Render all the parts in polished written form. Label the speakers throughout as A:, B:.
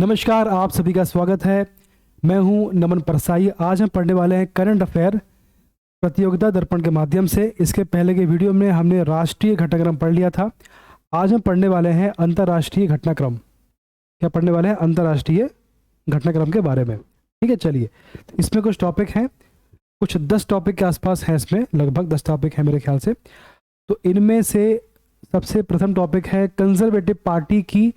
A: नमस्कार, आप सभी का स्वागत है। मैं हूं नमन परसाई। आज हम पढ़ने वाले हैं करंट अफेयर प्रतियोगिता दर्पण के माध्यम से। इसके पहले के वीडियो में हमने राष्ट्रीय घटनाक्रम पढ़ लिया था। आज हम पढ़ने वाले हैं अंतर्राष्ट्रीय घटनाक्रम। क्या पढ़ने वाले हैं? अंतर्राष्ट्रीय घटनाक्रम के बारे में। ठीक है, चलिए। इसमें कुछ टॉपिक हैं, कुछ 10 टॉपिक के आसपास हैं। इसमें लगभग 10 टॉपिक हैं मेरे ख्याल से। तो इनमें से सबसे प्रथम टॉपिक है कंजर्वेटिव पार्टी की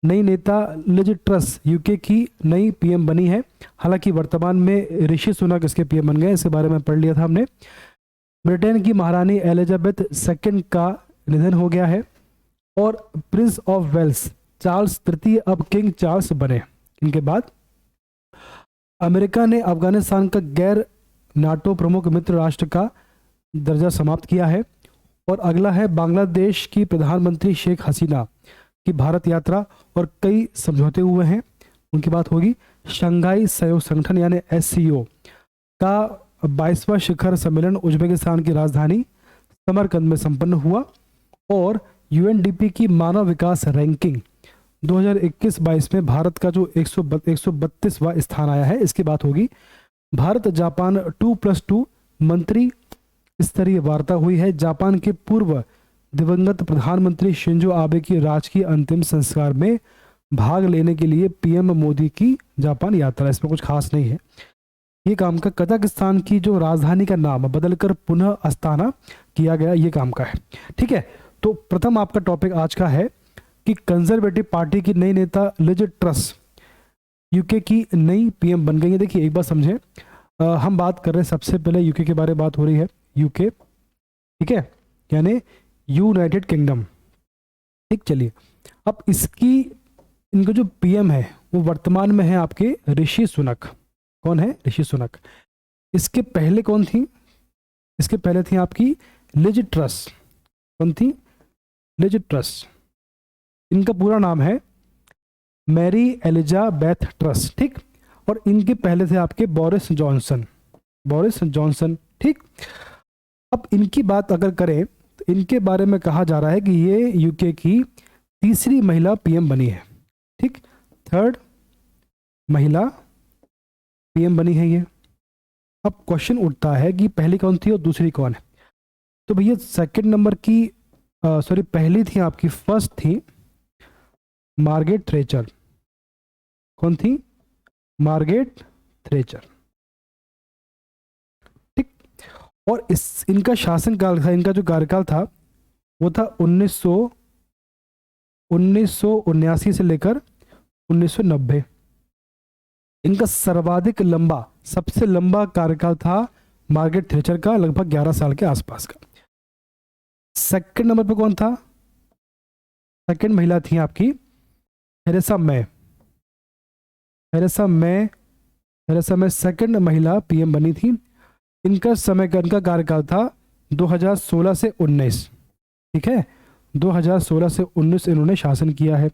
A: नई नेता लिज ट्रस यूके की नई पीएम बनी है। हालांकि वर्तमान में ऋषि सुनक इसके पीएम बन गए। इसके बारे में पढ़ लिया था हमने। ब्रिटेन की महारानी एलिजाबेथ सेकंड का निधन हो गया है और प्रिंस ऑफ वेल्स चार्ल्स तृतीय अब किंग चार्ल्स बने। इनके बाद अमेरिका ने अफगानिस्तान का गैर नाटो प्रमुख मित्र राष्ट्र का दर्जा समाप्त किया है। और अगला है बांग्लादेश की प्रधानमंत्री शेख हसीना की भारत यात्रा और कई समझौते हुए हैं, उनकी बात होगी। शंघाई सहयोग संगठन यानी SCO का 22वां शिखर सम्मेलन उज्बेकिस्तान की राजधानी समरकंद में संपन्न हुआ। और UNDP की मानव विकास रैंकिंग 2021-22 में भारत का जो 132वां स्थान आया है, इसकी बात होगी। भारत जापान 2+2 मंत्री स्तरीय वार्ता हुई है। जापान के पूर्व दिवंगत प्रधानमंत्री शिंजो आबे की राजकीय अंतिम संस्कार में भाग लेने के लिए PM मोदी की जापान यात्रा। इसमें कुछ खास नहीं है। ये काम का कजाकिस्तान की जो राजधानी का नाम बदलकर पुनः अस्ताना किया गया, ये काम का है। ठीक है, तो प्रथम आपका टॉपिक आज का है कि कंजर्वेटिव पार्टी की नई नेता लिज ट्रस यूके की नई PM बन गई है। देखिए, एक बात समझें, हम बात कर रहे हैं सबसे पहले यूके के बारे में बात हो रही है। यूके, ठीक है, यानी यूनाइटेड किंगडम। ठीक, चलिए। अब इनका जो PM है वो वर्तमान में है आपके ऋषि सुनक। कौन है? ऋषि सुनक। इसके पहले कौन थी? इसके पहले थी आपकी लिज ट्रस। कौन थी? Liz Truss. इनका पूरा नाम है मैरी एलिजाबेथ ट्रस। ठीक, और इनके पहले थे आपके बोरिस जॉनसन। बोरिस जॉनसन, ठीक। अब इनकी बात अगर करें तो इनके बारे में कहा जा रहा है कि ये यूके की तीसरी महिला PM बनी है। ठीक, 3rd महिला PM बनी है ये। अब क्वेश्चन उठता है कि पहली कौन थी और दूसरी कौन है? तो भैया सेकंड नंबर की पहली थी आपकी, फर्स्ट थी मार्गरेट थ्रेचर। कौन थी? मार्गरेट थ्रेचर। और इनका शासनकाल था, इनका जो कार्यकाल था वो था 1979 से लेकर 1990। इनका सर्वाधिक लंबा, सबसे लंबा कार्यकाल था मार्गरेट थ्रेचर का, लगभग 11 साल के आसपास का। सेकंड नंबर पे कौन था? सेकंड महिला थी आपकी Theresa May. Theresa May second महिला PM बनी थी। इनका कार्यकाल था 2016 से 19। ठीक है, 2016 से 19 इन्होंने शासन किया है।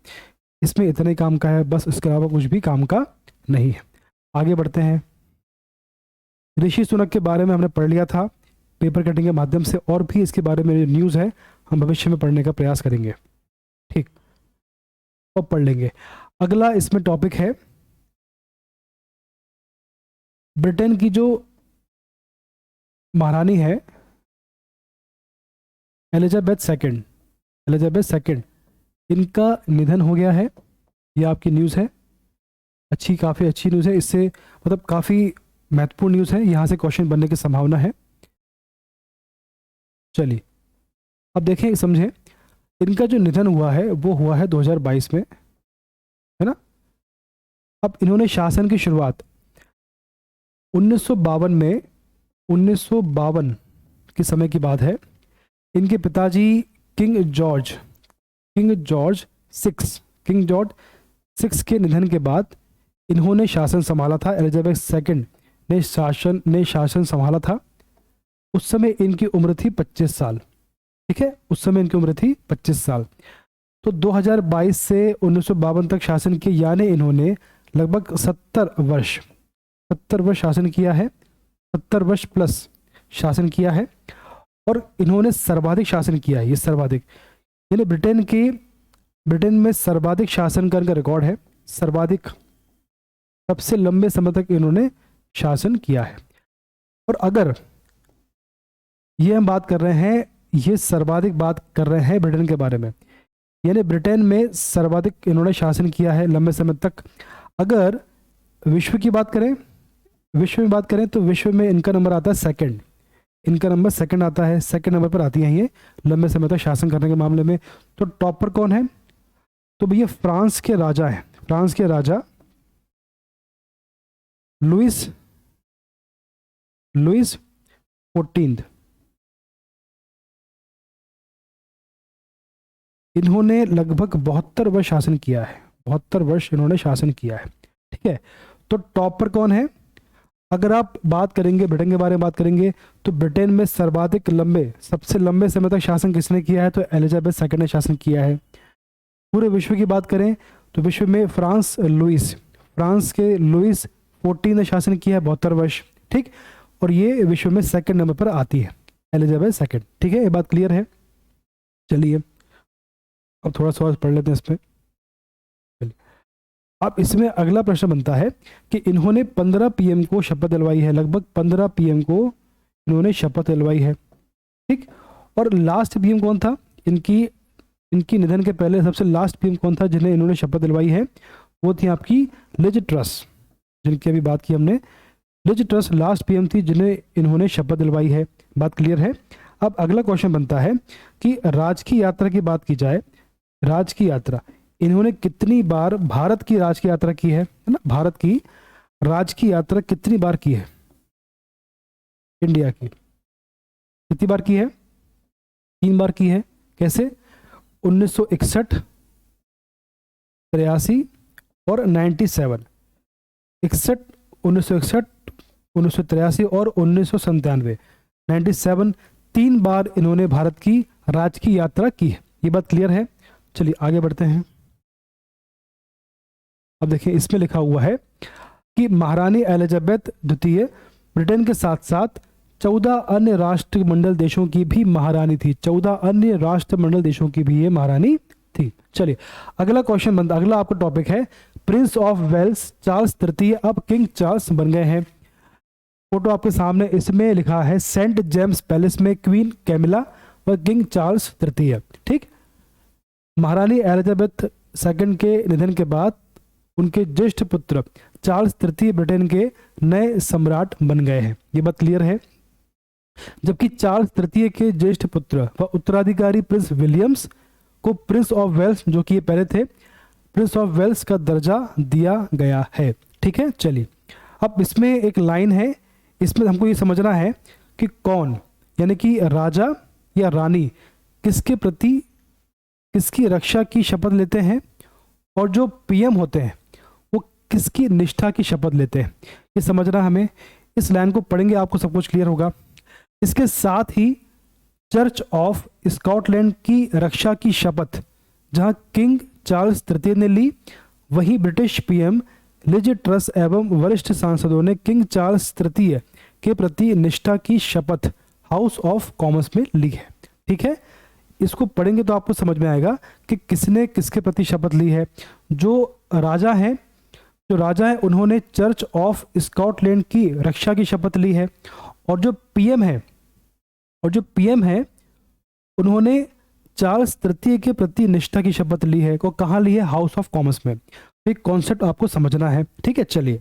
A: इसमें इतने काम का है, बस इसके अलावा कुछ भी काम का नहीं है। आगे बढ़ते हैं। ऋषि सुनक के बारे में हमने पढ़ लिया था पेपर कटिंग के माध्यम से, और भी इसके बारे में जो न्यूज़ है हम भविष्य में पढ़ने का प्रयास करेंगे। ठीक, और पढ़ लेंगे। अगला इसमें टॉपिक है ब्रिटेन की जो महारानी है एलिजाबेथ सेकंड, इनका निधन हो गया है। ये आपकी न्यूज़ है, काफ़ी अच्छी न्यूज़ है। इससे मतलब काफ़ी महत्वपूर्ण न्यूज़ है, यहाँ से क्वेश्चन बनने की संभावना है। चलिए, अब देखें, समझें। इनका जो निधन हुआ है वो हुआ है 2022 में, है ना। अब इन्होंने शासन की शुरुआत 1952 के समय की बात है। इनके पिताजी किंग जॉर्ज 6 के निधन के बाद इन्होंने शासन संभाला था। एलिजाबेथ सेकंड ने शासन संभाला था। उस समय इनकी उम्र थी 25 साल। ठीक है, उस समय इनकी उम्र थी 25 साल। तो 2022 से 1952 तक शासन किया, यानी इन्होंने लगभग 70 वर्ष शासन किया है। 70 वर्ष प्लस शासन किया है। और इन्होंने सर्वाधिक शासन किया है। ये सर्वाधिक, यानी ब्रिटेन में सर्वाधिक शासन का इनका रिकॉर्ड है। सर्वाधिक सबसे लंबे समय तक इन्होंने शासन किया है। और अगर ये हम बात कर रहे हैं, ये सर्वाधिक बात कर रहे हैं ब्रिटेन के बारे में, यानी ब्रिटेन में सर्वाधिक इन्होंने शासन किया है लंबे समय तक। अगर विश्व की बात करें, विश्व में बात करें तो विश्व में इनका नंबर आता है सेकंड, इनका नंबर सेकंड आता है, सेकंड नंबर पर आती हैं ये लंबे समय तक शासन करने के मामले में। तो टॉप पर कौन है? तो भैया फ्रांस के राजा हैं, फ्रांस के राजा लुइस 14। इन्होंने लगभग 72 वर्ष शासन किया है, 72 वर्ष इन्होंने शासन किया है। ठीक है, तो टॉप पर कौन है? अगर आप बात करेंगे ब्रिटेन के बारे में बात करेंगे तो ब्रिटेन में सर्वाधिक लंबे, सबसे लंबे समय तक शासन किसने किया है? तो एलिजाबेथ सेकंड ने शासन किया है। पूरे विश्व की बात करें तो विश्व में फ्रांस के लुइस 14 ने शासन किया है 72 वर्ष। ठीक, और ये विश्व में सेकंड नंबर पर आती है एलिजाबेथ सेकंड। ठीक है, ये बात क्लियर है। चलिए अब थोड़ा सा पढ़ लेते हैं इसमें। चलिए अब इसमें अगला प्रश्न बनता है कि इन्होंने 15 पीएम को शपथ दिलवाई है, लगभग 15 पीएम को इन्होंने शपथ दिलवाई है। ठीक, और लास्ट पीएम कौन था? इनकी निधन के पहले सबसे लास्ट पीएम कौन था जिन्हें इन्होंने शपथ दिलवाई है? वो थी आपकी लिज ट्रस, जिनकी अभी बात की हमने। लिज ट्रस लास्ट पीएम थी जिन्हें इन्होंने शपथ दिलवाई है। बात क्लियर है। अब अगला क्वेश्चन बनता है कि राजकीय यात्रा की बात की जाए, राजकीय यात्रा इन्होंने कितनी बार भारत की राजकीय यात्रा की है ना? भारत की राजकीय यात्रा कितनी बार की है? इंडिया की कितनी बार की है? 3 बार की है। कैसे? 1961, 83 और 97। 1961, 1983 और 1997, 97, 3 बार इन्होंने भारत की राजकीय यात्रा की है। ये बात क्लियर है। चलिए आगे बढ़ते हैं। अब देखिए इसमें लिखा हुआ है कि महारानी एलिजाबेथ द्वितीय ब्रिटेन के साथ साथ 14 अन्य राष्ट्रमंडल देशों की भी महारानी थी। 14 अन्य राष्ट्रमंडल देशों की भी ये महारानी थी। चलिए अगला क्वेश्चन बनता, अगला आपका टॉपिक है प्रिंस ऑफ वेल्स चार्ल्स तृतीय अब किंग चार्ल्स बन गए हैं। फोटो आपके सामने, इसमें लिखा है सेंट जेम्स पैलेस में क्वीन कैमिला व किंग चार्ल्स तृतीय। ठीक, महारानी एलिजाबेथ सेकंड के निधन के बाद उनके ज्येष्ठ पुत्र चार्ल्स तृतीय ब्रिटेन के नए सम्राट बन गए हैं। ये बात क्लियर है। जबकि चार्ल्स तृतीय के ज्येष्ठ पुत्र व उत्तराधिकारी प्रिंस विलियम्स को प्रिंस ऑफ वेल्स, जो कि ये पहले थे, प्रिंस ऑफ वेल्स का दर्जा दिया गया है। ठीक है, चलिए अब इसमें एक लाइन है, इसमें हमको ये समझना है कि कौन, यानी कि राजा या रानी किसके प्रति किसकी रक्षा की शपथ लेते हैं और जो पीएम होते हैं वो किसकी निष्ठा की शपथ लेते हैं, ये समझना हमें। इस लाइन को पढ़ेंगे आपको सब कुछ क्लियर होगा। इसके साथ ही चर्च ऑफ स्कॉटलैंड की रक्षा की शपथ जहां किंग चार्ल्स तृतीय ने ली, वहीं ब्रिटिश पीएम लिज ट्रस एवं वरिष्ठ सांसदों ने किंग चार्ल्स तृतीय के प्रति निष्ठा की शपथ हाउस ऑफ कॉमन्स में ली है। ठीक है, इसको पढ़ेंगे तो आपको समझ में आएगा कि किसने किसके प्रति शपथ ली है। जो राजा हैं उन्होंने चर्च ऑफ स्कॉटलैंड की रक्षा की शपथ ली है, और जो पीएम है उन्होंने चार्ल्स तृतीय के प्रति निष्ठा की शपथ ली है। को कहाँ ली है? हाउस ऑफ कॉमन्स में। एक कॉन्सेप्ट आपको समझना है। ठीक है, चलिए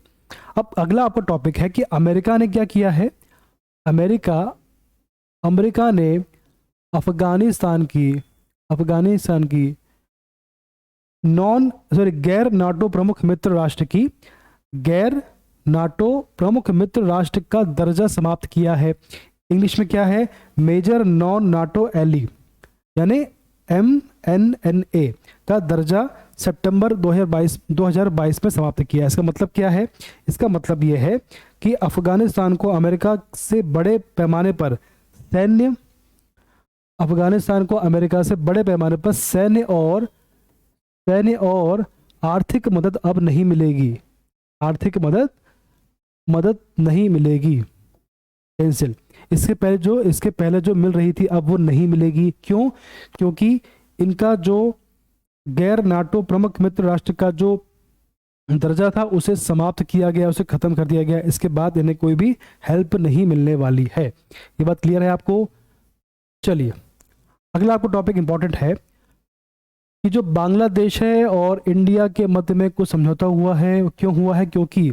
A: अब अगला आपका टॉपिक है कि अमेरिका ने क्या किया है। अमेरिका ने अफगानिस्तान की गैर नाटो प्रमुख मित्र राष्ट्र का दर्जा समाप्त किया है। इंग्लिश में क्या है? मेजर नॉन नाटो एली यानी MNNA का दर्जा सितंबर 2022 में समाप्त किया। इसका मतलब क्या है? इसका मतलब यह है कि अफगानिस्तान को अमेरिका से बड़े पैमाने पर सैन्य और आर्थिक मदद अब नहीं मिलेगी। आर्थिक मदद नहीं मिलेगी, कैंसिल। इसके पहले जो मिल रही थी अब वो नहीं मिलेगी। क्यों? क्योंकि इनका जो गैर नाटो प्रमुख मित्र राष्ट्र का जो दर्जा था उसे समाप्त किया गया, उसे खत्म कर दिया गया। इसके बाद इन्हें कोई भी हेल्प नहीं मिलने वाली है। ये बात क्लियर है आपको? चलिए, अगला आपको टॉपिक इंपॉर्टेंट है कि जो बांग्लादेश है और इंडिया के मध्य में कुछ समझौता हुआ है। क्यों हुआ है? क्योंकि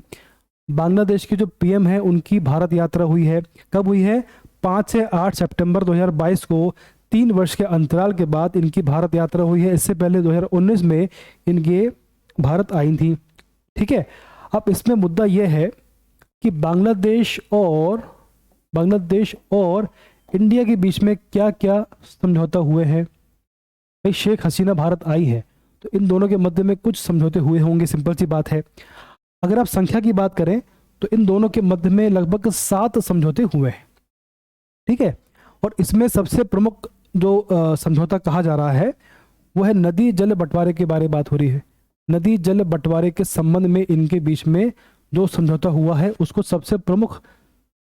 A: बांग्लादेश के जो पीएम है उनकी भारत यात्रा हुई है। कब हुई है? 5 से 8 सितंबर 2022 को, 3 वर्ष के अंतराल के बाद इनकी भारत यात्रा हुई है। इससे पहले 2019 में इनके भारत आई थी। ठीक है। अब इसमें मुद्दा यह है कि बांग्लादेश और इंडिया के बीच में क्या क्या समझौता हुए हैं। भाई, शेख हसीना भारत आई है तो इन दोनों के मध्य में कुछ समझौते हुए होंगे, सिंपल सी बात है। अगर आप संख्या की बात करें तो इन दोनों के मध्य में लगभग 7 समझौते हुए हैं। ठीक है। और इसमें सबसे प्रमुख जो समझौता कहा जा रहा है वो है नदी जल बंटवारे के बारे में बात हो रही है। नदी जल बंटवारे के संबंध में इनके बीच में जो समझौता हुआ है उसको सबसे प्रमुख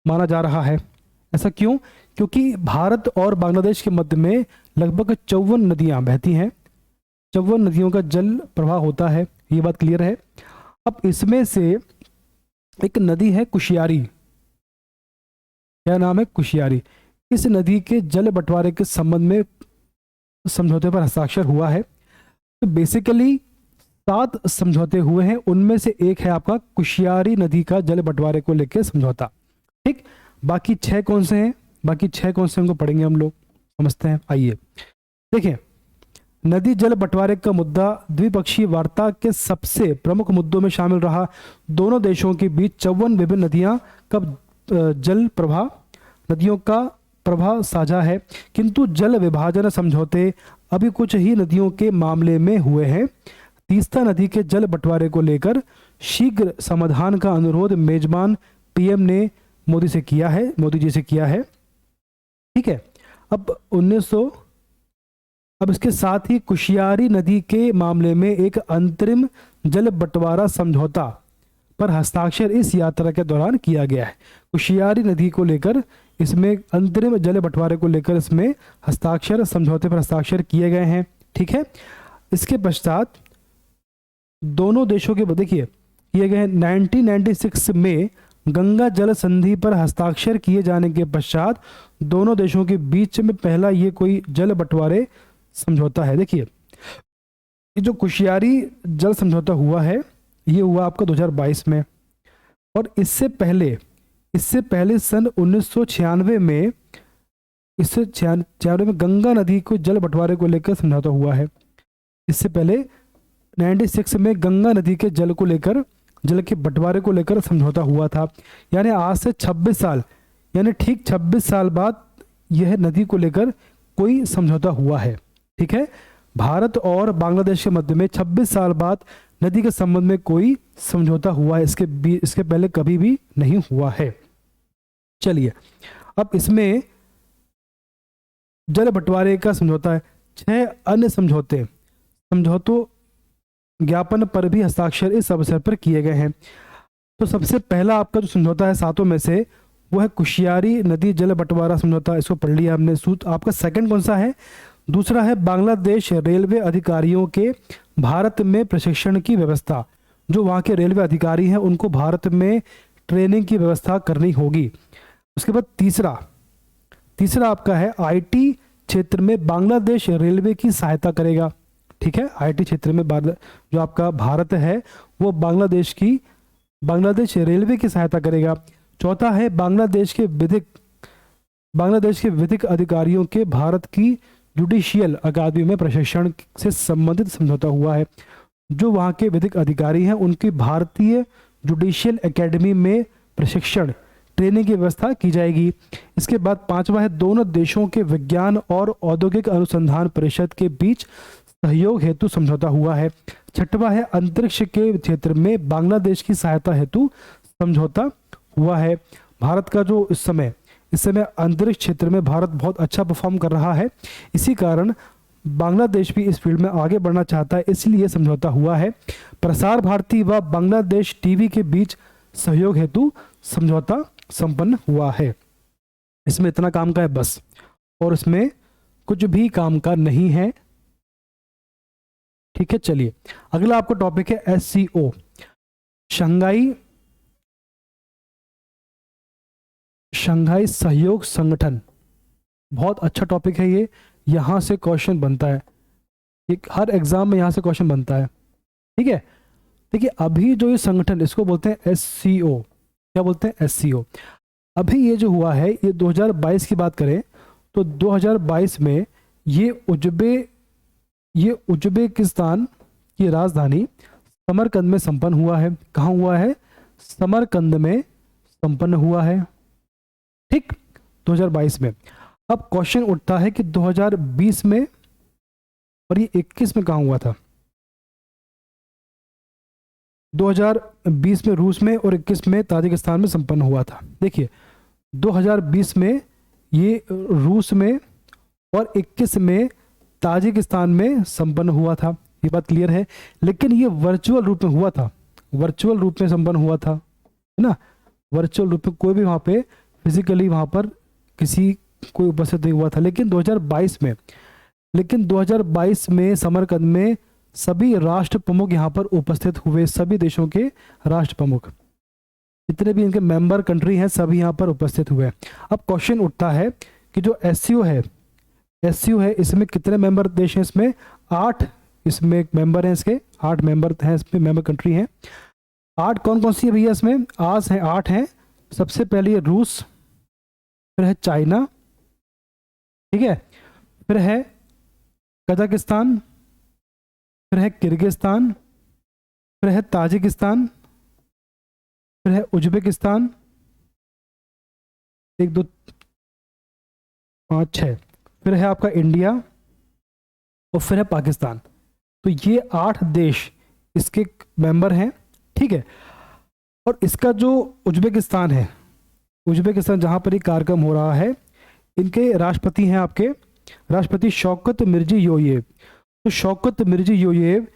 A: माना जा रहा है। ऐसा क्यों? क्योंकि भारत और बांग्लादेश के मध्य में लगभग 54 नदियां बहती हैं। 54 नदियों का जल प्रवाह होता है, ये बात क्लियर है। अब इसमें से एक नदी है कुशियारी। क्या नाम है? कुशियारी। इस नदी के जल बंटवारे के संबंध में समझौते पर हस्ताक्षर हुआ है। तो बेसिकली 7 समझौते हुए हैं, उनमें से एक है आपका कुशियारी नदी का जल बंटवारे को लेकर समझौता। ठीक। बाकी 6 कौन से हैं? बाकी 6 कौन से उनको पढ़ेंगे हम लोग, समझते हैं। आइए देखिए, नदी जल बंटवारे का मुद्दा द्विपक्षीय वार्ता के सबसे प्रमुख मुद्दों में शामिल रहा। दोनों देशों के बीच 54 विभिन्न नदियां नदियों का प्रवाह साझा है, किंतु जल विभाजन समझौते अभी कुछ ही नदियों के मामले में हुए हैं। तीस्ता नदी के जल बंटवारे को लेकर शीघ्र समाधान का अनुरोध मेजबान पीएम ने मोदी जी से किया है। ठीक है। अब इसके साथ ही कुशियारी नदी के मामले में एक अंतरिम जल बंटवारा समझौता पर हस्ताक्षर इस यात्रा के दौरान किया गया है। कुशियारी नदी को लेकर इसमें अंतरिम जल बंटवारे को लेकर इसमें समझौते पर हस्ताक्षर किए गए हैं। ठीक है। इसके पश्चात दोनों देशों के देखिए किए गए 1996 में गंगा जल संधि पर हस्ताक्षर किए जाने के पश्चात दोनों देशों के बीच में पहला ये कोई जल बंटवारे समझौता है। देखिए, ये जो कुशियारी जल समझौता हुआ है ये हुआ आपका 2022 में, और इससे पहले सन 1996 में गंगा नदी को जल बंटवारे को लेकर समझौता हुआ है। इससे पहले 96 में गंगा नदी के जल के बंटवारे को लेकर समझौता हुआ था। यानी आज से 26 साल, यानी ठीक 26 साल बाद यह नदी को लेकर कोई समझौता हुआ है। ठीक है। भारत और बांग्लादेश के मध्य में 26 साल बाद नदी के संबंध में कोई समझौता हुआ है। इसके पहले कभी भी नहीं हुआ है। चलिए, अब इसमें जल बंटवारे का समझौता है। 6 अन्य समझौतों ज्ञापन पर भी हस्ताक्षर इस अवसर पर किए गए हैं। तो सबसे पहला आपका जो समझौता है 7 में से, वो है कुशियारी नदी जल बंटवारा समझौता। इसको पढ़ लिया हमने। आपका सेकंड कौन सा है? दूसरा है बांग्लादेश रेलवे अधिकारियों के भारत में प्रशिक्षण की व्यवस्था। जो वहाँ के रेलवे अधिकारी हैं उनको भारत में ट्रेनिंग की व्यवस्था करनी होगी। उसके बाद तीसरा आपका है आईटी क्षेत्र में बांग्लादेश रेलवे की सहायता करेगा। ठीक है। आईटी क्षेत्र में जो आपका भारत है वो बांग्लादेश रेलवे की सहायता करेगा। चौथा है बांग्लादेश के विधिक अधिकारियों के भारत की जुडिशियल अकादमी में प्रशिक्षण से संबंधित समझौता हुआ है। जो वहाँ के विधिक अधिकारी हैं उनकी भारतीय जुडिशियल एकेडमी में प्रशिक्षण ट्रेनिंग की व्यवस्था की जाएगी। इसके बाद 5वां है दोनों देशों के विज्ञान और औद्योगिक अनुसंधान परिषद के बीच सहयोग हेतु समझौता हुआ है। 6वां है अंतरिक्ष के क्षेत्र में बांग्लादेश की सहायता हेतु समझौता हुआ है। भारत का जो इस समय अंतरिक्ष क्षेत्र में भारत बहुत अच्छा परफॉर्म कर रहा है, इसी कारण बांग्लादेश भी इस फील्ड में आगे बढ़ना चाहता है, इसलिए समझौता हुआ है। प्रसार भारती व बांग्लादेश टीवी के बीच सहयोग हेतु समझौता संपन्न हुआ है। इसमें इतना काम का है बस, और इसमें कुछ भी काम का नहीं है। ठीक है। चलिए, अगला आपका टॉपिक है SCO। शंघाई सहयोग संगठन, बहुत अच्छा टॉपिक है ये। यहाँ से क्वेश्चन बनता है, एक हर एग्जाम में यहाँ से क्वेश्चन बनता है। ठीक है, देखिए अभी जो ये संगठन, इसको बोलते हैं SCO। क्या बोलते हैं? SCO। अभी ये जो हुआ है, ये 2022 की बात करें तो 2022 में ये उज्बेकिस्तान की राजधानी समरकंद में संपन्न हुआ है। कहाँ हुआ है? समरकंद में संपन्न हुआ है। ठीक, 2022 में। अब क्वेश्चन उठता है कि 2020 में और ये 21 में कहाँ हुआ था? 2020 में रूस में और 21 में ताजिकिस्तान में संपन्न हुआ था। देखिए 2020 में ये रूस में और 21 में ताजिकिस्तान में संपन्न हुआ था, ये बात क्लियर है। लेकिन ये वर्चुअल रूप में हुआ था, वर्चुअल रूप में संपन्न हुआ था, है ना। वर्चुअल रूप में कोई भी वहाँ पे फिजिकली वहाँ पर किसी कोई उपस्थित नहीं हुआ था। लेकिन 2022 में समरकंद में सभी राष्ट्र प्रमुख यहाँ पर उपस्थित हुए, सभी देशों के राष्ट्र प्रमुख, जितने भी इनके मेंबर कंट्री हैं सभी यहाँ पर उपस्थित हुए। अब क्वेश्चन उठता है कि जो SCO है इसमें कितने मेंबर देश हैं? इसमें 8 इसमें मेंबर हैं, इसके 8 मेंबर हैं, इसमें मेंबर कंट्री हैं। 8 कौन कौन सी है भैया? इसमें आज हैं 8 हैं। सबसे पहले है रूस, फिर है चाइना, ठीक है, फिर है कजाकिस्तान, फिर है किर्गिस्तान, फिर है ताजिकिस्तान, फिर है उज्बेकिस्तान, 1 2 5 6, फिर है आपका इंडिया और फिर है पाकिस्तान। तो ये 8 देश इसके मेंबर हैं। ठीक है, और इसका जो उज्बेकिस्तान है, उज्बेकिस्तान जहाँ पर ये कार्यक्रम हो रहा है, इनके राष्ट्रपति हैं आपके राष्ट्रपति शौकत मिर्जियोयेव। तो शौकत मिर्जियोयेव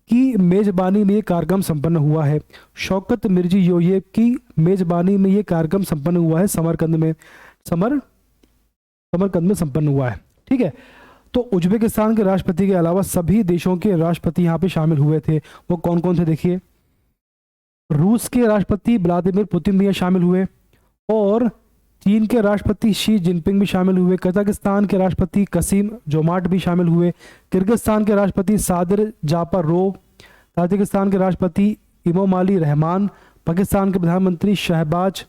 A: की मेज़बानी में ये कार्यक्रम संपन्न हुआ है। शौकत मिर्जियोयेव की मेज़बानी में ये कार्यक्रम संपन्न हुआ है, समरकंद में संपन्न हुआ है। ठीक है, तो उज्बेकिस्तान के राष्ट्रपति के अलावा सभी देशों के राष्ट्रपति यहाँ पे शामिल हुए थे। वो कौन कौन थे? देखिए, रूस के राष्ट्रपति व्लादिमीर पुतिन भी शामिल हुए, और चीन के राष्ट्रपति शी जिनपिंग भी शामिल हुए, कजाकिस्तान के राष्ट्रपति कसीम जोमार्ट भी शामिल हुए, किर्गिस्तान के राष्ट्रपति सादिर जापारोव, ताजिकिस्तान के राष्ट्रपति इमोमाली रहमान, पाकिस्तान के प्रधानमंत्री शहबाज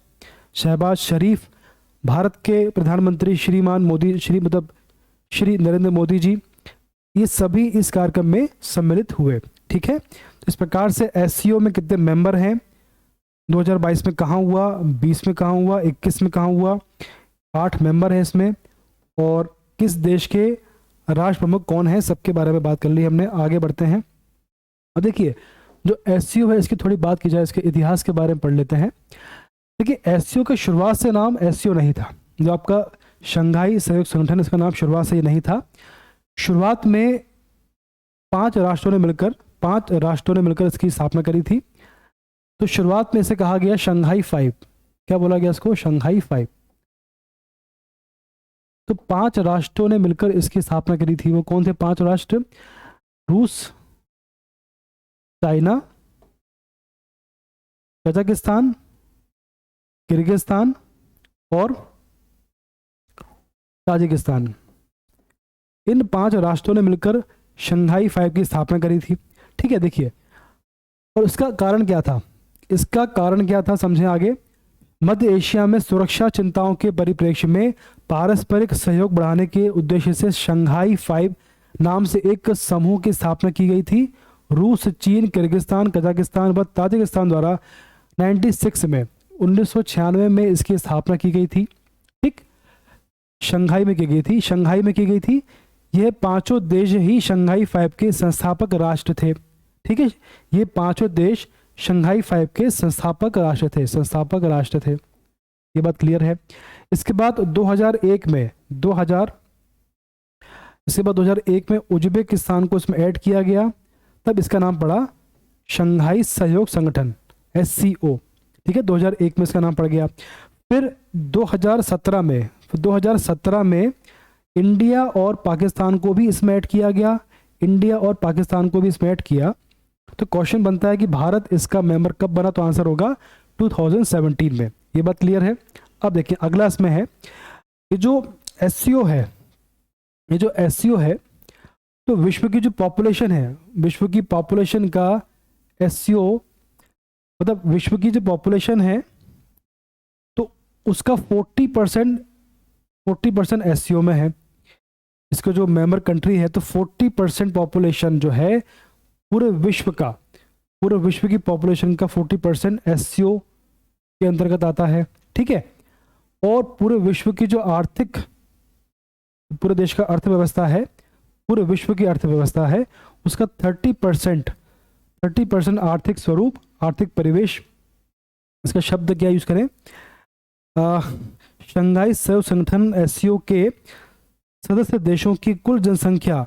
A: शरीफ, भारत के प्रधानमंत्री श्री नरेंद्र मोदी जी, ये सभी इस कार्यक्रम में सम्मिलित हुए। ठीक है, तो इस प्रकार से SCO में कितने मेंबर हैं? 2022 में कहाँ हुआ, 20 में कहाँ हुआ, 21 में कहाँ हुआ? 8 मेंबर हैं इसमें, और किस देश के राष्ट्र प्रमुख कौन है, सबके बारे में बात कर ली हमने। आगे बढ़ते हैं। अब देखिए जो SCO है, इसकी थोड़ी बात की जाए, इसके इतिहास के बारे में पढ़ लेते हैं। देखिए SCO का शुरुआत से नाम SCO नहीं था, जो आपका शंघाई सहयोग संगठन, इसका नाम शुरुआत से ये नहीं था। शुरुआत में 5 राष्ट्रों ने मिलकर इसकी स्थापना करी थी। तो शुरुआत में इसे कहा गया शंघाई 5। क्या बोला गया इसको? शंघाई 5। तो 5 राष्ट्रों ने मिलकर इसकी स्थापना करी थी। वो कौन थे 5 राष्ट्र? रूस, चाइना, कजाकिस्तान, किर्गिस्तान और ताजिकिस्तान। इन 5 राष्ट्रों ने मिलकर शंघाई 5 की स्थापना करी थी। ठीक है, देखिए, और इसका कारण क्या था? इसका कारण क्या था, समझें आगे। मध्य एशिया में सुरक्षा चिंताओं के परिप्रेक्ष्य में पारस्परिक सहयोग बढ़ाने के उद्देश्य से शंघाई 5 नाम से एक समूह की स्थापना की गई थी। रूस, चीन, किर्गिस्तान, कजाकिस्तान व ताजिकिस्तान द्वारा 1996 में इसकी स्थापना की गई थी। ठीक, शंघाई में की गई थी। यह 5 देश ही शंघाई 5 के संस्थापक राष्ट्र थे। ठीक है, ये 5 देश शंघाई 5 के संस्थापक राष्ट्र थे। ये बात क्लियर है। इसके बाद 2001 में उज्बेकिस्तान को इसमें ऐड किया गया, तब इसका नाम पड़ा शंघाई सहयोग संगठन, SCO। ठीक है, 2001 में इसका नाम पड़ गया। फिर 2017 में इंडिया और पाकिस्तान को भी इसमें ऐड किया गया। तो क्वेश्चन बनता है कि भारत इसका मेंबर कब बना, तो आंसर होगा 2017 में। ये बात क्लियर है। अब देखिए अगला इसमें है, ये जो एससीओ है, ये जो एससीओ है, तो विश्व की जो पॉपुलेशन है, विश्व की पॉपुलेशन का एससीओ मतलब विश्व की जो पॉपुलेशन है तो उसका 40% एससीओ में है। इसका जो मेंबर कंट्री है तो 40% पॉपुलेशन जो है पूरे विश्व का, पूरे विश्व की पॉपुलेशन का 40% एससीओ के अंतर्गत आता है। ठीक है। और पूरे विश्व की जो आर्थिक, पूरे देश का अर्थव्यवस्था है, पूरे विश्व की अर्थव्यवस्था है, उसका 30% आर्थिक स्वरूप, आर्थिक परिवेश, इसका शब्द क्या यूज करें, शंघाई सहयोग संगठन एससीओ के सदस्य देशों की कुल जनसंख्या,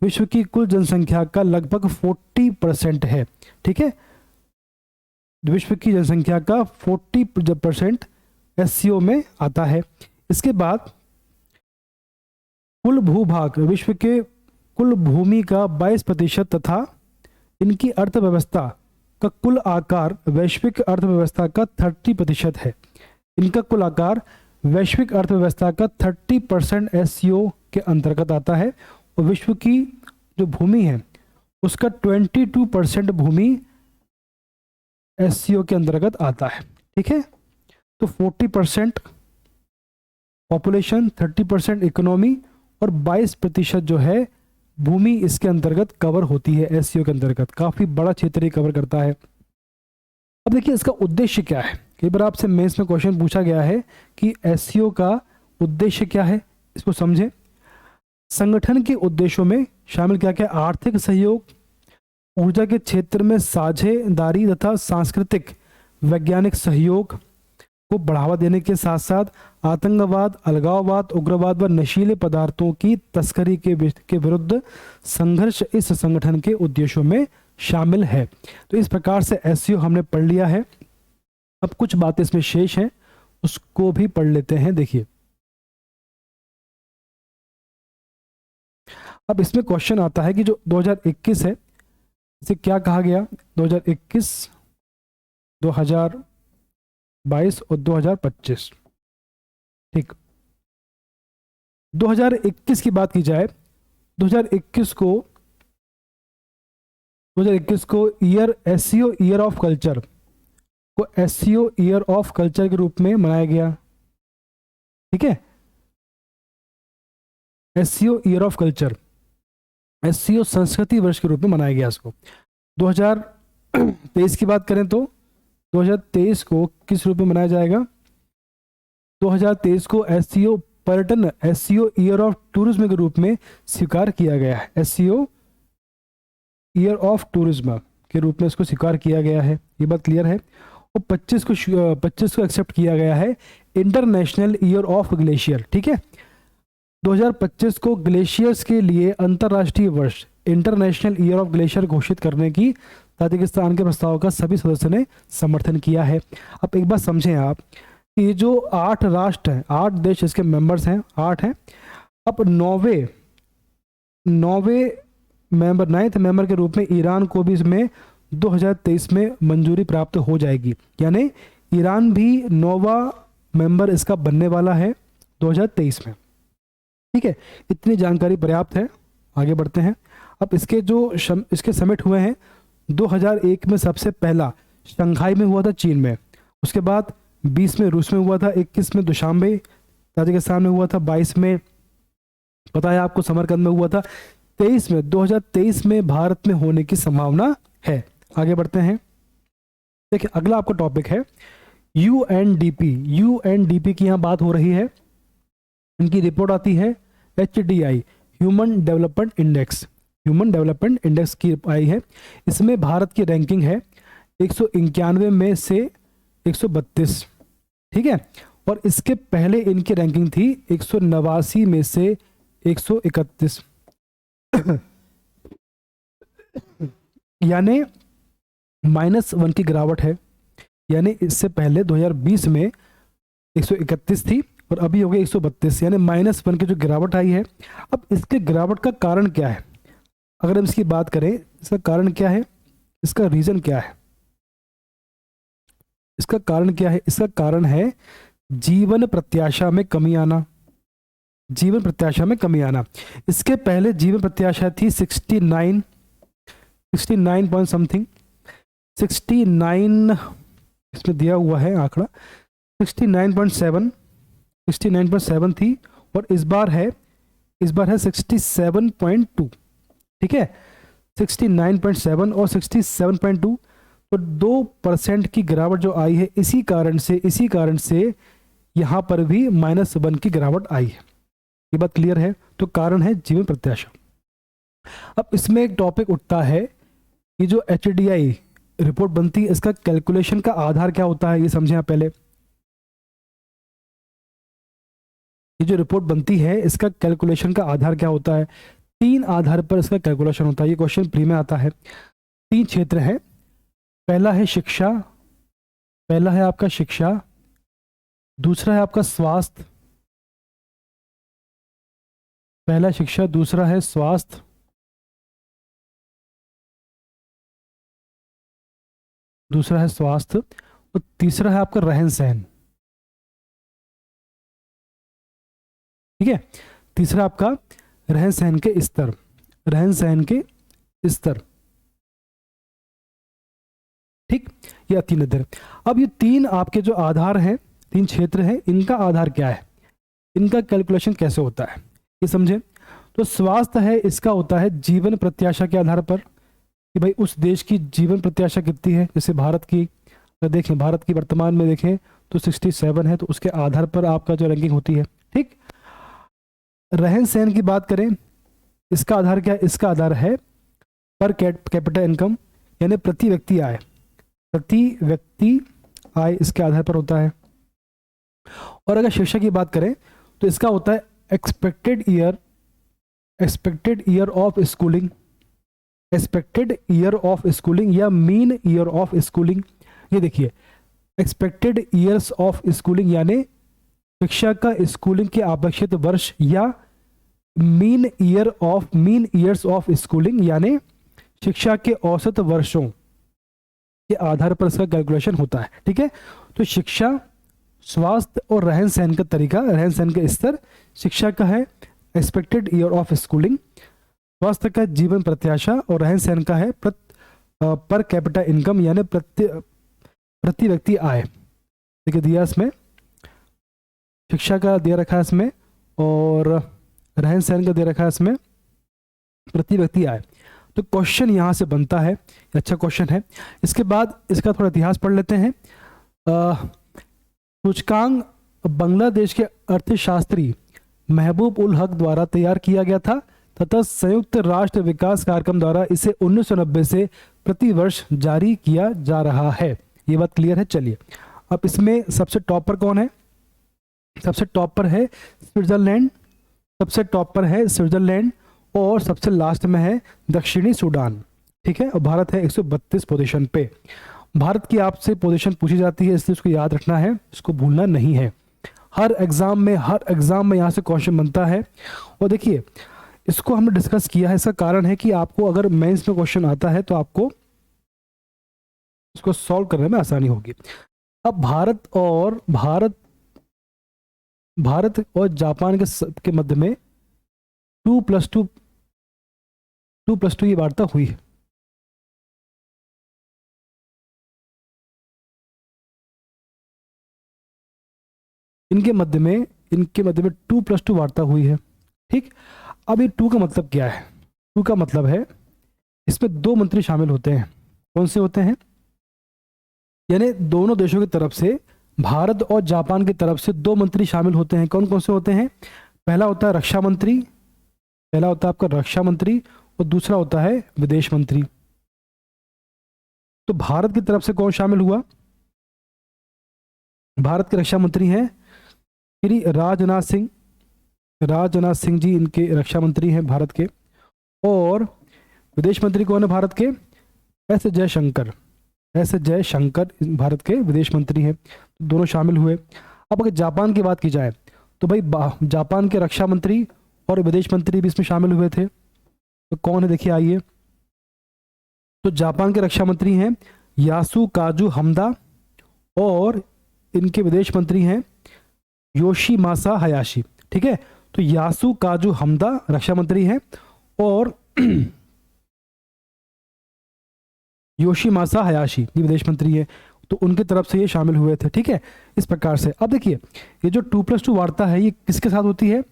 A: विश्व की कुल जनसंख्या का लगभग 40% है। ठीक है। विश्व की जनसंख्या का 40% एससीओ में आता है। इसके बाद कुल भूभाग, विश्व के कुल भूमि का 22% तथा इनकी अर्थव्यवस्था का कुल आकार वैश्विक अर्थव्यवस्था का 30% है। इनका कुल आकार वैश्विक अर्थव्यवस्था का 30% एससीओ के अंतर्गत आता है। और विश्व की जो भूमि है उसका 22% भूमि एससीओ के अंतर्गत आता है। ठीक है। तो 40% पॉपुलेशन, 30% इकोनॉमी और 22% जो है भूमि इसके अंतर्गत कवर होती है एससीओ के अंतर्गत। काफी बड़ा क्षेत्र ये कवर करता है। अब देखिए इसका उद्देश्य क्या है। कई बार आपसे मेंस में क्वेश्चन पूछा गया है कि एससीओ का उद्देश्य क्या है, इसको समझें। संगठन के उद्देश्यों में शामिल क्या क्या, आर्थिक सहयोग, ऊर्जा के क्षेत्र में साझेदारी तथा सांस्कृतिक वैज्ञानिक सहयोग को बढ़ावा देने के साथ साथ आतंकवाद, अलगाववाद, उग्रवाद व नशीले पदार्थों की तस्करी के विरुद्ध संघर्ष इस संगठन के उद्देश्यों में शामिल है। तो इस प्रकार से एससीओ हमने पढ़ लिया है। अब कुछ बातें इसमें शेष हैं, उसको भी पढ़ लेते हैं। देखिए अब इसमें क्वेश्चन आता है कि जो 2021 है इसे क्या कहा गया, 2021, 2022 और 2025। ठीक, 2021 की बात की जाए, 2021 को year SCO year of culture को एससीओ ईयर ऑफ कल्चर के रूप में मनाया गया। ठीक है। SCO year of culture, SCO संस्कृति वर्ष के रूप में मनाया गया इसको। 2023 की बात करें तो 2023 को किस रूप में मनाया जाएगा, 2023 को एससीओ पर्यटन, एससीओ ईयर ऑफ टूरिज्म के रूप में स्वीकार किया गया है। एससीओ ईयर ऑफ टूरिज्म के रूप में इसको स्वीकार किया गया है। ये बात क्लियर है। और 25 को एक्सेप्ट किया गया है इंटरनेशनल ईयर ऑफ ग्लेशियर। ठीक है। 2025 को ग्लेशियर्स के लिए अंतरराष्ट्रीय वर्ष, इंटरनेशनल ईयर ऑफ ग्लेशियर घोषित करने की ताजिकिस्तान के प्रस्ताव का सभी सदस्यों ने समर्थन किया है। अब एक बात समझें आप कि ये जो 8 राष्ट्र हैं, 8 देश इसके मेंबर्स हैं, 8 हैं। अब नौवे मेंबर, 9th मेंबर के रूप में ईरान को भी इसमें 2023 में मंजूरी प्राप्त हो जाएगी। यानी ईरान भी 9वां मेंबर इसका बनने वाला है 2023 में। ठीक है। इतनी जानकारी पर्याप्त है। आगे बढ़ते हैं। अब इसके जो इसके समिट हुए हैं, 2001 में सबसे पहला शंघाई में हुआ था, चीन में। उसके बाद 20 में रूस में हुआ था, 21 में दुशांबे ताजिकिस्तान में हुआ था, 22 में पता है आपको समरकंद में हुआ था, 2023 में भारत में होने की संभावना है। आगे बढ़ते हैं। देखिए अगला आपका टॉपिक है यूएनडीपी। यूएनडीपी की यहाँ बात हो रही है। इनकी रिपोर्ट आती है HDI, human development index, human development index की आई है। इसमें भारत की रैंकिंग है 191 में से 132। ठीक है। और इसके पहले इनकी रैंकिंग थी 189 में से 131। यानी -1 की गिरावट है। यानी इससे पहले 2020 में 131 थी और अभी हो गई 132, यानी -1 की जो गिरावट आई है। अब इसके गिरावट का कारण क्या है, अगर हम इसकी बात करें, इसका कारण क्या है, इसका रीजन क्या है, इसका कारण क्या है? इसका कारण है जीवन प्रत्याशा में कमी आना। जीवन प्रत्याशा में कमी आना। इसके पहले जीवन प्रत्याशा थी 69 पॉइंट समथिंग, 69 इसमें दिया हुआ है आंकड़ा, 69.7 थी, और इस बार है 67.2। ठीक है, 69.7 और 67.2, तो 2% की गिरावट जो आई है, इसी कारण से यहाँ पर भी -1 की गिरावट आई है। ये बात क्लियर है? तो कारण है जीवन प्रत्याशा। अब इसमें एक टॉपिक उठता है, ये जो HDI रिपोर्ट बनती है, इसका कैलकुलेशन का आधार क्या होता है, ये समझें आप पहले। ये जो रिपोर्ट बनती है, इसका कैलकुलेशन का आधार क्या होता है? 3 आधार पर इसका कैलकुलेशन होता है। ये क्वेश्चन प्री में आता है। 3 क्षेत्र हैं। पहला है शिक्षा, पहला है आपका शिक्षा, दूसरा है आपका स्वास्थ्य, पहला शिक्षा, दूसरा है स्वास्थ्य, दूसरा है स्वास्थ्य, और तीसरा है आपका रहन सहन। ठीक है, तीसरा आपका रहन सहन के स्तर, रहन सहन के स्तर। ठीक, ये 3 अध्ययन। अब ये 3 आपके जो आधार हैं, 3 क्षेत्र हैं, इनका आधार क्या है, इनका कैलकुलेशन कैसे होता है, ये समझें। तो स्वास्थ्य है, इसका होता है जीवन प्रत्याशा के आधार पर, कि भाई उस देश की जीवन प्रत्याशा कितनी है। जैसे भारत की अगर देखें, भारत की वर्तमान में देखें तो 67 है, तो उसके आधार पर आपका जो रैंकिंग होती है। ठीक, रहन सहन की बात करें, इसका आधार क्या है? इसका आधार है पर कैपिटा इनकम, यानी प्रति व्यक्ति आय, प्रति व्यक्ति आय इसके आधार पर होता है। और अगर शिक्षा की बात करें तो इसका होता है expected year of schooling, expected year of schooling या मीन ईयर ऑफ स्कूलिंग। ये देखिए, एक्सपेक्टेड ईयर्स औफ स्कूलिंग यानी शिक्षा का स्कूलिंग के अपेक्षित वर्ष, या मीन ईयर्स ऑफ स्कूलिंग यानी शिक्षा के औसत वर्षों के आधार पर इसका कैलकुलेशन होता है। ठीक है, तो शिक्षा, स्वास्थ्य और रहन सहन का तरीका, रहन सहन का स्तर। शिक्षा का है एक्सपेक्टेड ईयर ऑफ स्कूलिंग, स्वास्थ्य का जीवन प्रत्याशा, और रहन सहन का है पर कैपिटा इनकम यानी प्रति व्यक्ति आय। देखिए दिया इसमें, शिक्षा का दिया रखा है इसमें, और रहन सहन का दिया रखा है इसमें प्रति व्यक्ति आय। तो क्वेश्चन यहाँ से बनता है, अच्छा क्वेश्चन है। इसके बाद इसका थोड़ा इतिहास पढ़ लेते हैं। सूचकांक बांग्लादेश के अर्थशास्त्री महबूब उल हक द्वारा तैयार किया गया था तथा संयुक्त राष्ट्र विकास कार्यक्रम द्वारा इसे 1990 से प्रति वर्ष जारी किया जा रहा है। ये बात क्लियर है? चलिए, अब इसमें सबसे टॉप पर कौन है? सबसे टॉप पर है स्विट्जरलैंड, सबसे टॉप पर है स्विट्जरलैंड, और सबसे लास्ट में है दक्षिणी सूडान। ठीक है, और भारत है 132 पोजीशन पे। भारत की आपसे पोजीशन पूछी जाती है, इसलिए उसको याद रखना है, इसको भूलना नहीं है। हर एग्जाम में यहाँ से क्वेश्चन बनता है। और देखिए, इसको हमने डिस्कस किया है। इसका कारण है कि आपको अगर मेंस में क्वेश्चन आता है तो आपको इसको सॉल्व करने में आसानी होगी। अब भारत और जापान के मध्य में 2+2 की वार्ता हुई है। इनके मध्य में 2+2 वार्ता हुई है। ठीक, अब ये 2 का मतलब क्या है? 2 का मतलब है इसमें 2 मंत्री शामिल होते हैं। कौन से होते हैं? यानी दोनों देशों की तरफ से, भारत और जापान की तरफ से 2 मंत्री शामिल होते हैं। कौन कौन से होते हैं? पहला होता है रक्षा मंत्री, पहला होता है आपका रक्षा मंत्री, और दूसरा होता है विदेश मंत्री। तो भारत की तरफ से कौन शामिल हुआ? भारत के रक्षा मंत्री हैं श्री राजनाथ सिंह जी, इनके रक्षा मंत्री हैं भारत के। और विदेश मंत्री कौन है भारत के? एस जयशंकर भारत के विदेश मंत्री हैं। दोनों शामिल हुए। अब अगर जापान की बात की जाए तो भाई जापान के रक्षा मंत्री और विदेश मंत्री भी इसमें शामिल हुए थे। तो कौन है? देखिए आइए, तो जापान के रक्षा मंत्री हैं यासुकाजु हमदा और इनके विदेश मंत्री हैं योशीमासा हयाशी। ठीक है, तो यासुकाजु हमदा रक्षा मंत्री हैं और योशीमासा हयाशी ये विदेश मंत्री है, तो उनकी तरफ से ये शामिल हुए थे। ठीक है, इस प्रकार से। अब देखिए ये जो 2+2 वार्ता है ये किसके साथ होती है,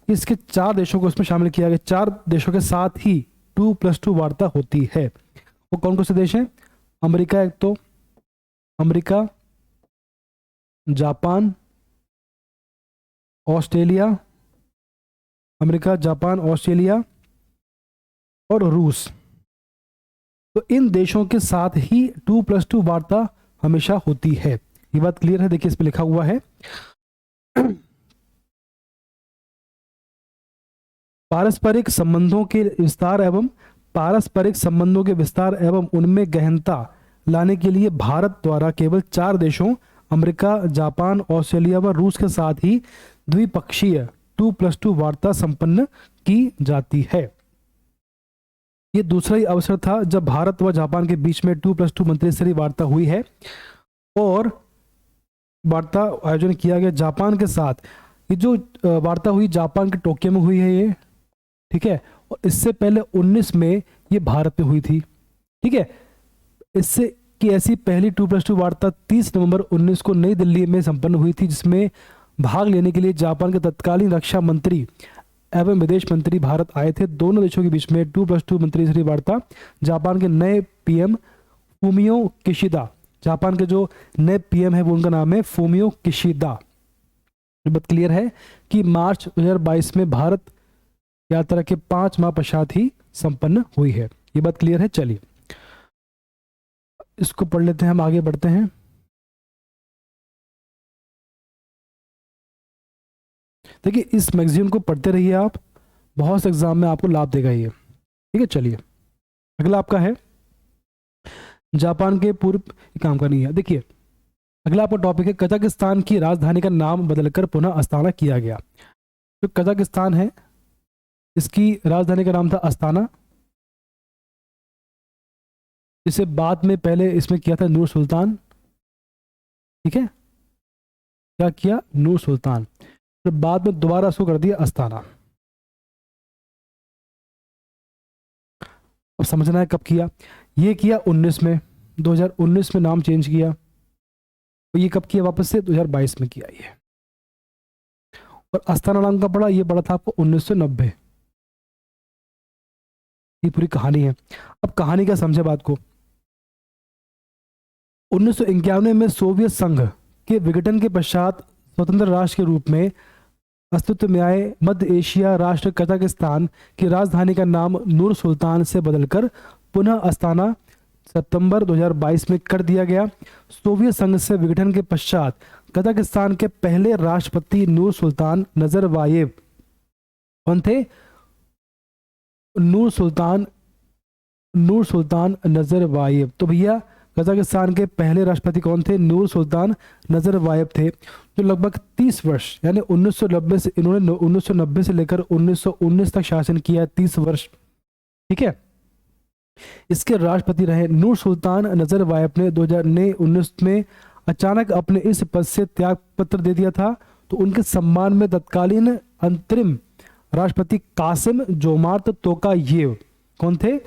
A: इसके 4 देशों को इसमें शामिल किया गया। 4 देशों के साथ ही 2+2 वार्ता होती है। वो कौन कौन से देश हैं? अमेरिका, एक तो America, Japan, Australia, America, Japan, Australia और रूस। तो इन देशों के साथ ही 2+2 वार्ता हमेशा होती है। ये बात क्लियर है? देखिए इस पे लिखा हुआ है पारस्परिक संबंधों के विस्तार एवं उनमें गहनता लाने के लिए भारत द्वारा केवल 4 देशों अमेरिका, जापान, ऑस्ट्रेलिया व रूस के साथ ही द्विपक्षीय 2+2 वार्ता संपन्न की जाती है। ये दूसरा ही अवसर था जब भारत व जापान के बीच में 2+2 मंत्रिस्तरीय वार्ता हुई है और वार्ता आयोजन किया गया जापान के साथ। ये जो वार्ता हुई जापान के टोक्यो में हुई है ये। ठीक है, और इससे पहले 19 में ये भारत में हुई थी। ठीक है, इससे की ऐसी पहली 2+2 वार्ता 30 नवंबर 19 को नई दिल्ली में संपन्न हुई थी, जिसमें भाग लेने के लिए जापान के तत्कालीन रक्षा मंत्री एवं विदेश मंत्री भारत आए थे। दोनों देशों के बीच में 2+2 मंत्रिस्तरीय वार्ता जापान के नए पीएम फूमियो किशिदा, जापान के जो नए पीएम है वो उनका नाम है फूमियो किशिदा। बात क्लियर है कि मार्च 2022 में भारत यात्रा के 5 माह पश्चात ही संपन्न हुई है। ये बात क्लियर है? चलिए इसको पढ़ लेते हैं, हम आगे बढ़ते हैं। देखिए इस मैगजीन को पढ़ते रहिए आप, बहुत से एग्जाम में आपको लाभ देगा ये। ठीक है, चलिए अगला आपका है जापान के पूर्व, काम का नहीं है। देखिए अगला आपका टॉपिक है कजाकिस्तान की राजधानी का नाम बदलकर पुनः अस्ताना किया गया। जो कजाकिस्तान है इसकी राजधानी का नाम था अस्ताना, इसे बाद में पहले इसमें किया था नूर सुल्तान। ठीक है, क्या किया? नूर सुल्तान। फिर बाद में दोबारा इसको कर दिया अस्ताना। अब समझना है कब किया। ये किया 19 में, 2019 में नाम चेंज किया। तो ये कब किया? वापस से 2022 में किया ये। और अस्ताना नाम का पड़ा, ये पड़ा था आपको 1990। ये पूरी कहानी है। अब कहानी का समझे बात को। 1991 में सोवियत संघ के विघटन के पश्चात स्वतंत्र राष्ट्र के रूप में अस्तित्व में आए मध्य एशिया राष्ट्र कजाकिस्तान की राजधानी का नाम नूर सुल्तान से बदलकर पुनः अस्ताना सितंबर 2022 में कर दिया गया। सोवियत संघ से विघटन के पश्चात कजाकिस्तान के पहले राष्ट्रपति नूर सुल्तान नजरबायेव कौन थे? नूर सुल्तान नजरबायेव। तो भैया कजाकिस्तान के पहले राष्ट्रपति कौन थे? नूर सुल्तान नजरबायेव थे, जो लगभग 30 वर्ष यानी 1990 से इन्होंने 1990 से लेकर 1919 तक शासन किया, 30 वर्ष। ठीक है, इसके राष्ट्रपति रहे। नूर सुल्तान नजरबायेव ने 2019 में अचानक अपने इस पद से त्याग पत्र दे दिया था। तो उनके सम्मान में तत्कालीन अंतरिम राष्ट्रपति कासिम जोमार्त तोकायेव कौन थे?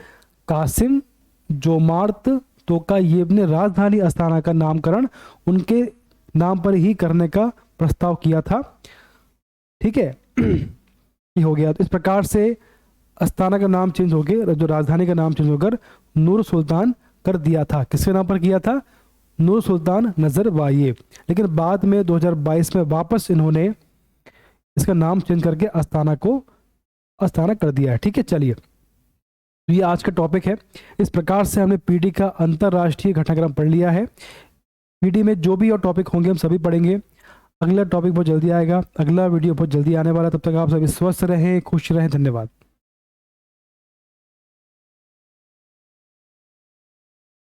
A: कासिम जोमार्त तोकायेव ने राजधानी अस्ताना का नामकरण उनके नाम पर ही करने का प्रस्ताव किया था। ठीक है, ये हो गया। तो इस प्रकार से अस्ताना का नाम चेंज हो गया, जो राजधानी का नाम चेंज होकर नूर सुल्तान कर दिया था। किसके नाम पर किया था? नूर सुल्तान नजरबायेव। लेकिन बाद में 2022 में वापस इन्होंने इसका नाम चेंज करके अस्ताना कर दिया है। ठीक है, चलिए तो ये आज का टॉपिक है। इस प्रकार से हमने पीडी का अंतरराष्ट्रीय घटनाक्रम पढ़ लिया है। पीडी में जो भी और टॉपिक होंगे हम सभी पढ़ेंगे। अगला टॉपिक बहुत जल्दी आएगा, अगला वीडियो बहुत जल्दी आने वाला है। तब तक आप सभी स्वस्थ रहें, खुश रहें। धन्यवाद।